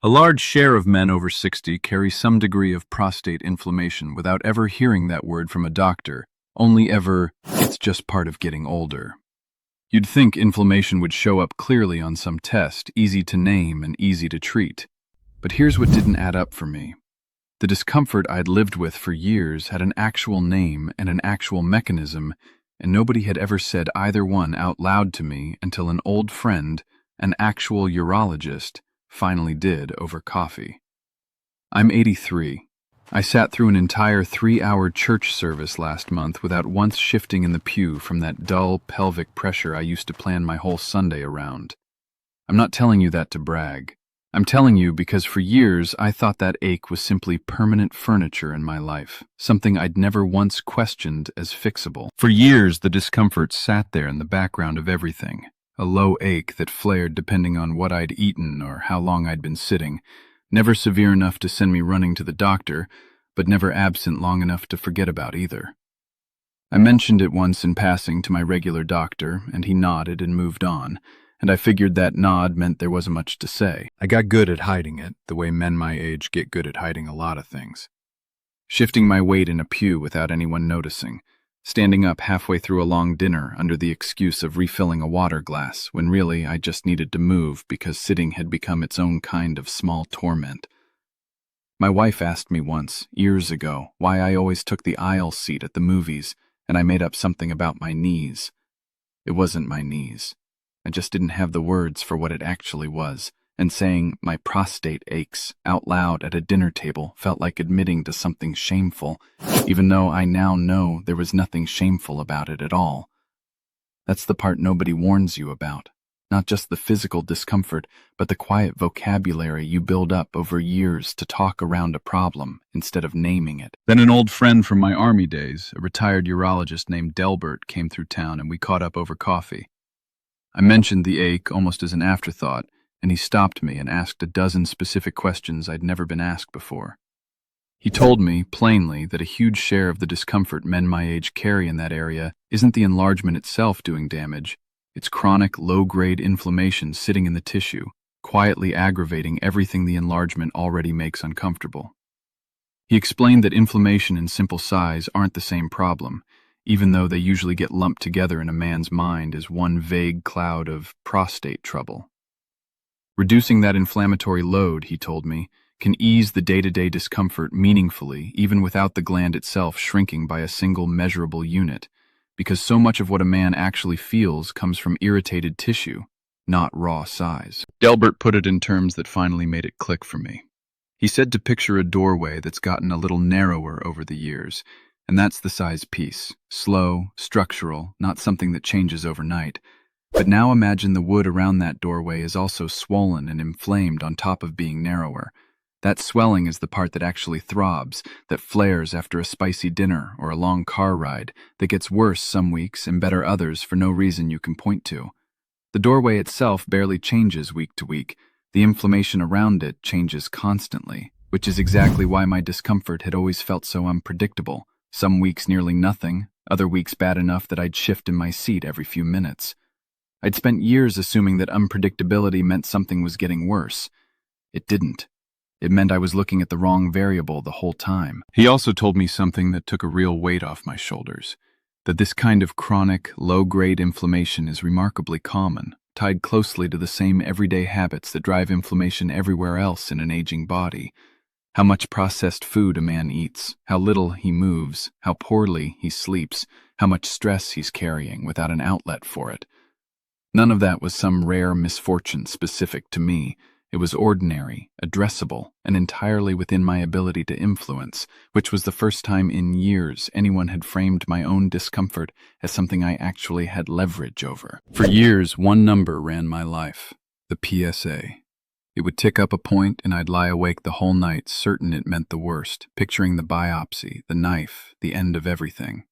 A large share of men over 60 carry some degree of prostate inflammation without ever hearing that word from a doctor, only ever, it's just part of getting older. You'd think inflammation would show up clearly on some test, easy to name and easy to treat. But here's what didn't add up for me. The discomfort I'd lived with for years had an actual name and an actual mechanism, and nobody had ever said either one out loud to me until an old friend, an actual urologist, finally did over coffee. I'm 83. I sat through an entire 3-hour church service last month without once shifting in the pew from that dull pelvic pressure I used to plan my whole Sunday around. I'm not telling you that to brag. I'm telling you because for years I thought that ache was simply permanent furniture in my life, something I'd never once questioned as fixable. For years the discomfort sat there in the background of everything. A low ache that flared depending on what I'd eaten or how long I'd been sitting, never severe enough to send me running to the doctor, but never absent long enough to forget about either. I mentioned it once in passing to my regular doctor, and he nodded and moved on, and I figured that nod meant there wasn't much to say. I got good at hiding it, the way men my age get good at hiding a lot of things. Shifting my weight in a pew without anyone noticing, standing up halfway through a long dinner under the excuse of refilling a water glass, when really I just needed to move because sitting had become its own kind of small torment. My wife asked me once, years ago, why I always took the aisle seat at the movies, and I made up something about my knees. It wasn't my knees. I just didn't have the words for what it actually was, and saying my prostate aches out loud at a dinner table felt like admitting to something shameful, even though I now know there was nothing shameful about it at all. That's the part nobody warns you about. Not just the physical discomfort, but the quiet vocabulary you build up over years to talk around a problem instead of naming it. Then an old friend from my army days, a retired urologist named Delbert, came through town and we caught up over coffee. I mentioned the ache almost as an afterthought, and he stopped me and asked a dozen specific questions I'd never been asked before. He told me, plainly, that a huge share of the discomfort men my age carry in that area isn't the enlargement itself doing damage. It's chronic, low-grade inflammation sitting in the tissue, quietly aggravating everything the enlargement already makes uncomfortable. He explained that inflammation and simple size aren't the same problem, even though they usually get lumped together in a man's mind as one vague cloud of prostate trouble. Reducing that inflammatory load, he told me, can ease the day-to-day discomfort meaningfully, even without the gland itself shrinking by a single measurable unit, because so much of what a man actually feels comes from irritated tissue, not raw size. Delbert put it in terms that finally made it click for me. He said to picture a doorway that's gotten a little narrower over the years, and that's the size piece, slow, structural, not something that changes overnight. But now imagine the wood around that doorway is also swollen and inflamed on top of being narrower. That swelling is the part that actually throbs, that flares after a spicy dinner or a long car ride, that gets worse some weeks and better others for no reason you can point to. The doorway itself barely changes week to week. The inflammation around it changes constantly, which is exactly why my discomfort had always felt so unpredictable. Some weeks nearly nothing, other weeks bad enough that I'd shift in my seat every few minutes. I'd spent years assuming that unpredictability meant something was getting worse. It didn't. It meant I was looking at the wrong variable the whole time. He also told me something that took a real weight off my shoulders, that this kind of chronic, low-grade inflammation is remarkably common, tied closely to the same everyday habits that drive inflammation everywhere else in an aging body. How much processed food a man eats, how little he moves, how poorly he sleeps, how much stress he's carrying without an outlet for it. None of that was some rare misfortune specific to me. It was ordinary, addressable, and entirely within my ability to influence, which was the first time in years anyone had framed my own discomfort as something I actually had leverage over. For years, one number ran my life, the PSA. It would tick up a point and I'd lie awake the whole night, certain it meant the worst, picturing the biopsy, the knife, the end of everything.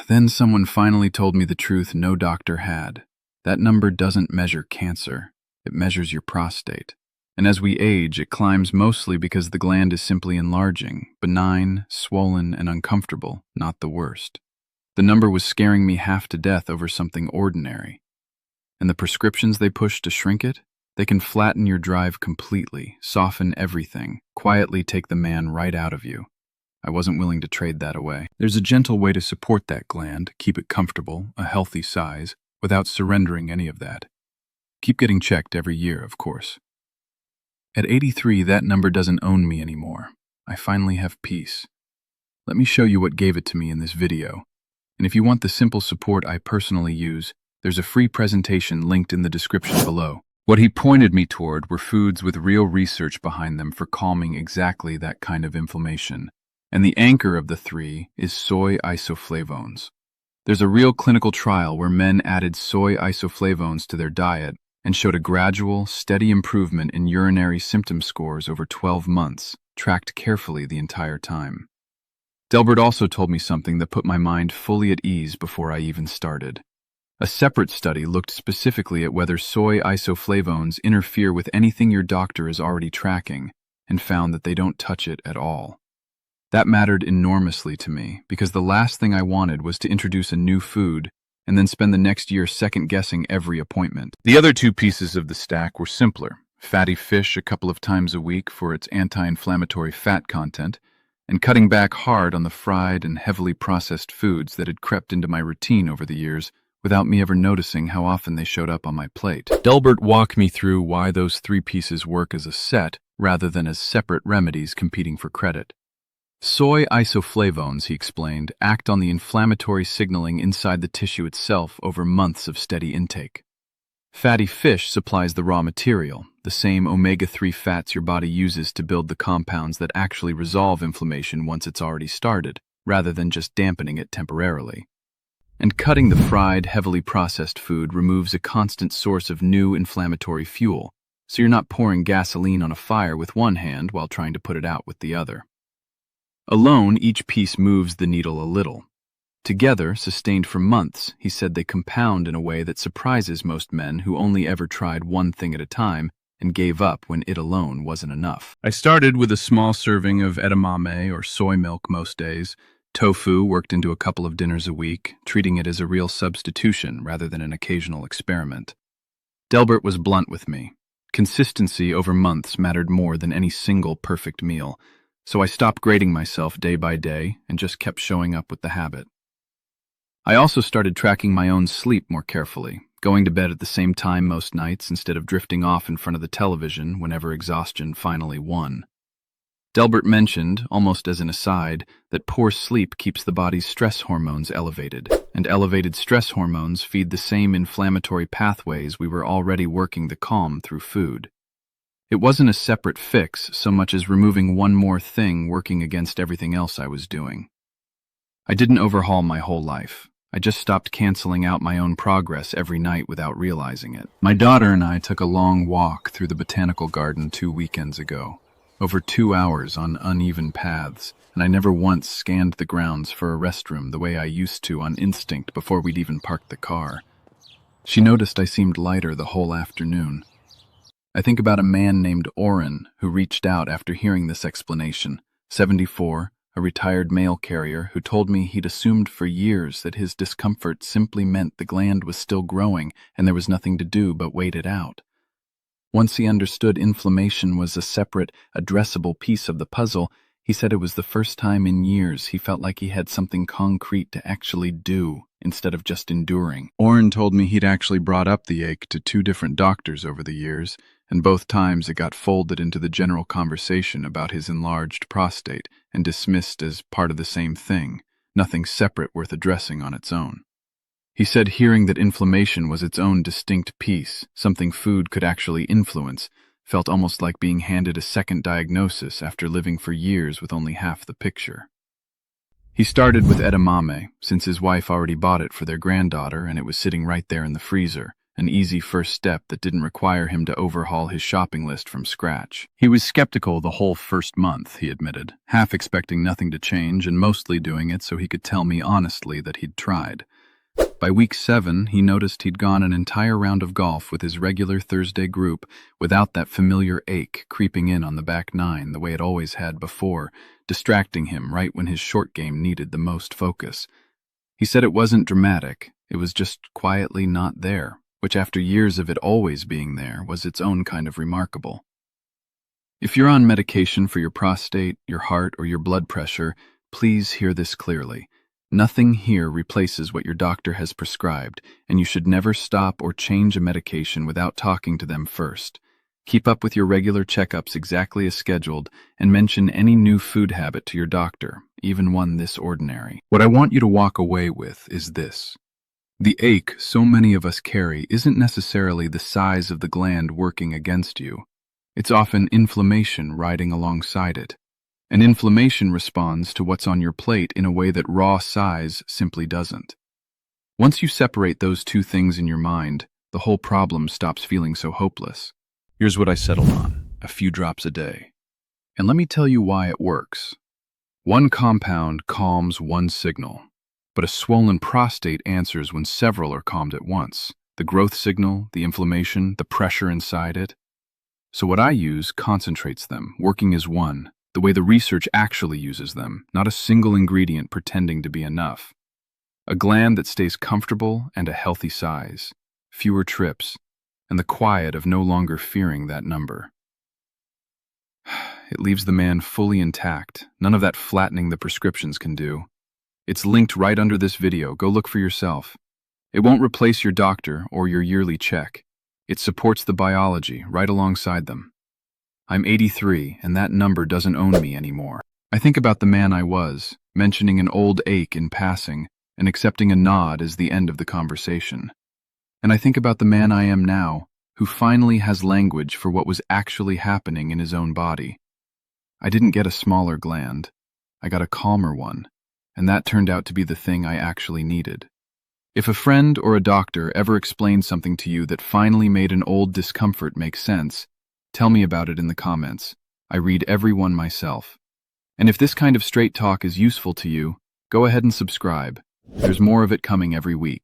Then someone finally told me the truth no doctor had. That number doesn't measure cancer. It measures your prostate. And as we age, it climbs mostly because the gland is simply enlarging, benign, swollen, and uncomfortable, not the worst. The number was scaring me half to death over something ordinary. And the prescriptions they pushed to shrink it? They can flatten your drive completely, soften everything, quietly take the man right out of you. I wasn't willing to trade that away. There's a gentle way to support that gland, keep it comfortable, a healthy size, without surrendering any of that. Keep getting checked every year, of course. At 83, that number doesn't own me anymore. I finally have peace. Let me show you what gave it to me in this video. And if you want the simple support I personally use, there's a free presentation linked in the description below. What he pointed me toward were foods with real research behind them for calming exactly that kind of inflammation. And the anchor of the three is soy isoflavones. There's a real clinical trial where men added soy isoflavones to their diet and showed a gradual, steady improvement in urinary symptom scores over 12 months, tracked carefully the entire time. Delbert also told me something that put my mind fully at ease before I even started. A separate study looked specifically at whether soy isoflavones interfere with anything your doctor is already tracking, and found that they don't touch it at all. That mattered enormously to me, because the last thing I wanted was to introduce a new food and then spend the next year second-guessing every appointment. The other two pieces of the stack were simpler: fatty fish a couple of times a week for its anti-inflammatory fat content, and cutting back hard on the fried and heavily processed foods that had crept into my routine over the years without me ever noticing how often they showed up on my plate. Delbert walked me through why those three pieces work as a set rather than as separate remedies competing for credit. Soy isoflavones, he explained, act on the inflammatory signaling inside the tissue itself over months of steady intake. Fatty fish supplies the raw material, the same omega-3 fats your body uses to build the compounds that actually resolve inflammation once it's already started, rather than just dampening it temporarily. And cutting the fried, heavily processed food removes a constant source of new inflammatory fuel, so you're not pouring gasoline on a fire with one hand while trying to put it out with the other. Alone, each piece moves the needle a little. Together, sustained for months, he said they compound in a way that surprises most men who only ever tried one thing at a time and gave up when it alone wasn't enough. I started with a small serving of edamame or soy milk most days. Tofu worked into a couple of dinners a week, treating it as a real substitution rather than an occasional experiment. Delbert was blunt with me. Consistency over months mattered more than any single perfect meal, so I stopped grading myself day by day and just kept showing up with the habit. I also started tracking my own sleep more carefully, going to bed at the same time most nights instead of drifting off in front of the television whenever exhaustion finally won. Delbert mentioned, almost as an aside, that poor sleep keeps the body's stress hormones elevated, and elevated stress hormones feed the same inflammatory pathways we were already working to calm through food. It wasn't a separate fix so much as removing one more thing working against everything else I was doing. I didn't overhaul my whole life. I just stopped canceling out my own progress every night without realizing it. My daughter and I took a long walk through the botanical garden 2 weekends ago, over 2 hours on uneven paths, and I never once scanned the grounds for a restroom the way I used to on instinct before we'd even parked the car. She noticed I seemed lighter the whole afternoon. I think about a man named Oren who reached out after hearing this explanation, 74, a retired mail carrier who told me he'd assumed for years that his discomfort simply meant the gland was still growing and there was nothing to do but wait it out. Once he understood inflammation was a separate, addressable piece of the puzzle, he said it was the first time in years he felt like he had something concrete to actually do instead of just enduring. Oren told me he'd actually brought up the ache to 2 different doctors over the years, and both times it got folded into the general conversation about his enlarged prostate and dismissed as part of the same thing, nothing separate worth addressing on its own. He said hearing that inflammation was its own distinct piece, something food could actually influence, felt almost like being handed a second diagnosis after living for years with only half the picture. He started with edamame, since his wife already bought it for their granddaughter and it was sitting right there in the freezer, an easy first step that didn't require him to overhaul his shopping list from scratch. He was skeptical the whole first month, he admitted, half expecting nothing to change and mostly doing it so he could tell me honestly that he'd tried. By week 7, he noticed he'd gone an entire round of golf with his regular Thursday group without that familiar ache creeping in on the back 9 the way it always had before, distracting him right when his short game needed the most focus. He said it wasn't dramatic, it was just quietly not there, which after years of it always being there was its own kind of remarkable. If you're on medication for your prostate, your heart, or your blood pressure, please hear this clearly. Nothing here replaces what your doctor has prescribed, and you should never stop or change a medication without talking to them first. Keep up with your regular checkups exactly as scheduled, and mention any new food habit to your doctor, even one this ordinary. What I want you to walk away with is this. The ache so many of us carry isn't necessarily the size of the gland working against you. It's often inflammation riding alongside it. And inflammation responds to what's on your plate in a way that raw size simply doesn't. Once you separate those two things in your mind, the whole problem stops feeling so hopeless. Here's what I settled on: a few drops a day. And let me tell you why it works. One compound calms one signal, but a swollen prostate answers when several are calmed at once. The growth signal, the inflammation, the pressure inside it. So what I use concentrates them, working as one, the way the research actually uses them, not a single ingredient pretending to be enough. A gland that stays comfortable and a healthy size, fewer trips, and the quiet of no longer fearing that number. It leaves the man fully intact, none of that flattening the prescriptions can do. It's linked right under this video, go look for yourself. It won't replace your doctor or your yearly check. It supports the biology right alongside them. I'm 83, and that number doesn't own me anymore. I think about the man I was, mentioning an old ache in passing, and accepting a nod as the end of the conversation. And I think about the man I am now, who finally has language for what was actually happening in his own body. I didn't get a smaller gland. I got a calmer one, and that turned out to be the thing I actually needed. If a friend or a doctor ever explained something to you that finally made an old discomfort make sense, tell me about it in the comments. I read every one myself. And if this kind of straight talk is useful to you, go ahead and subscribe. There's more of it coming every week.